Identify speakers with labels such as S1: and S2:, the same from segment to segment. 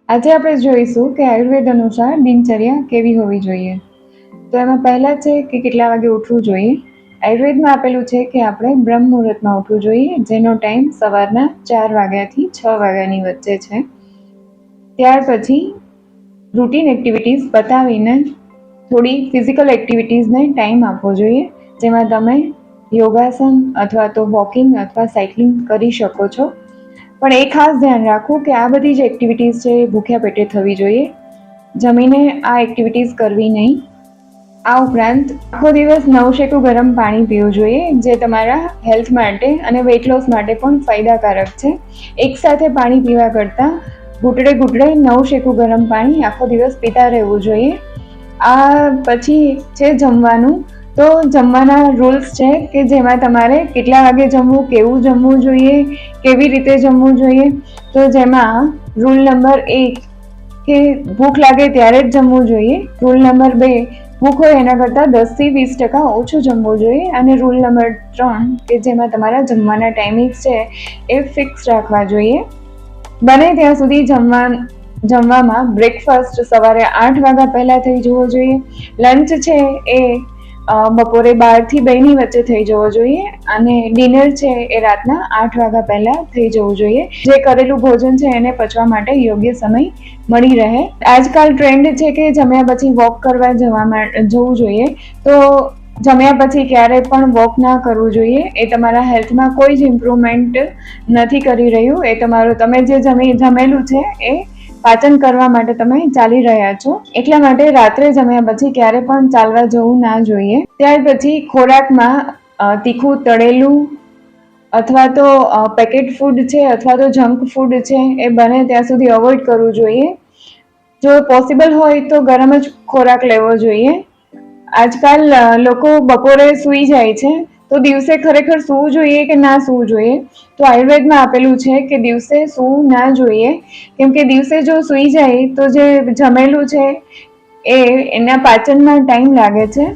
S1: આજે આપણે જોઈશું કે આયુર્વેદ અનુસાર દિનચર્યા કેવી હોવી જોઈએ. તો એમાં પહેલા છે કે કેટલા વાગે ઉઠવું જોઈએ. આયુર્વેદમાં આપેલું છે કે આપણે બ્રહ્મ મુહૂર્તમાં ઉઠવું જોઈએ, જેનો ટાઈમ સવારના 4 વાગ્યાથી 6 વાગ્યાની વચ્ચે છે. ત્યાર પછી રૂટીન એક્ટિવિટીઝ પતાવીને થોડી ફિઝિકલ એક્ટિવિટીઝને ટાઈમ આપવો જોઈએ, જેમાં તમે યોગાસન અથવા તો વોકિંગ અથવા સાયકલિંગ કરી શકો છો. પણ એ ખાસ ધ્યાન રાખવું કે આ બધી જે એક્ટિવિટીઝ છે એ ભૂખ્યા પેટે થવી જોઈએ. જમીને આ એક્ટિવિટીઝ કરવી નહીં. આ ઉપરાંત આખો દિવસ નવશેકું ગરમ પાણી પીવું જોઈએ, જે તમારા હેલ્થ માટે અને વેઇટ લોસ માટે પણ ફાયદાકારક છે. એકસાથે પાણી પીવા કરતાં ઘૂંટડે ઘૂંટડે નવશેકું ગરમ પાણી આખો દિવસ પીતા રહેવું જોઈએ. આ પછી છે જમવાનું. તો જમવાના રૂલ્સ છે કે જેમાં તમારે કેટલા વાગે જમવું, કેવું જમવું જોઈએ, કેવી રીતે જમવું જોઈએ. તો જેમાં રૂલ નંબર 1 કે ભૂખ લાગે ત્યારે જ જમવું જોઈએ. રૂલ નંબર 2, ભૂખ હોય એના કરતાં 10-20% ઓછું જમવું જોઈએ. અને રૂલ નંબર 3 કે જેમાં તમારા જમવાના ટાઈમિંગ્સ છે એ ફિક્સ રાખવા જોઈએ. બને ત્યાં સુધી જમવામાં બ્રેકફાસ્ટ સવારે 8 વાગ્યા પહેલાં થઈ જવો જોઈએ. લંચ છે એ બપોરે 12 થી 2ની વચ્ચે થઈ જવો જોઈએ. અને ડિનર છે એ રાતના 8 વાગ્યા પહેલાં થઈ જવું જોઈએ. જે કરેલું ભોજન છે એને પચવા માટે યોગ્ય સમય મળી રહે. આજકાલ ટ્રેન્ડ છે કે જમ્યા પછી વોક કરવા જવું જોઈએ. તો જમ્યા પછી ક્યારેય પણ વોક ના કરવું જોઈએ. એ તમારા હેલ્થમાં કોઈ જ ઇમ્પ્રુવમેન્ટ નથી કરી રહ્યું. એ તમે જે જમેલું છે એ પાચન કરવા માટે તમે ચાલી રહ્યા છો. એટલા માટે રાત્રે જમ્યા પછી ક્યારે પણ ચાલવા જવું ના જોઈએ. ત્યાર પછી ખોરાકમાં તીખું તળેલું અથવા તો પેકેટ ફૂડ છે અથવા તો જંક ફૂડ છે એ બને ત્યાં સુધી અવોઇડ કરવું જોઈએ. જો પોસિબલ હોય તો ગરમ જ ખોરાક લેવો જોઈએ. આજકાલ લોકો બપોરે સૂઈ જાય છે, તો દિવસે ખરેખર સૂવું જોઈએ કે ના સૂવું જોઈએ? તો આયુર્વેદમાં આપેલું છે કે દિવસે સૂવું ના જોઈએ, કેમ કે દિવસે જો સૂઈ જાય તો જે જમેલું છે એના પાચનમાં ટાઈમ લાગે છે.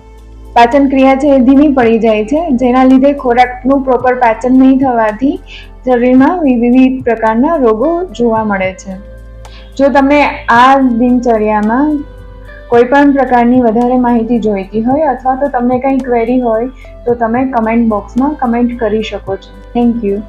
S1: પાચન ક્રિયા છે એ ધીમી પડી જાય છે, જેના લીધે ખોરાકનું પ્રોપર પાચન નહીં થવાથી શરીરમાં વિવિધ પ્રકારના રોગો જોવા મળે છે. જો તમને આ દિનચર્યામાં કોઈ પણ પ્રકારની વધારે માહિતી જોઈતી હોય અથવા તો તમને કંઈ ક્વેરી હોય તો તમે કમેન્ટ બોક્સમાં કમેન્ટ કરી શકો છો. Thank you.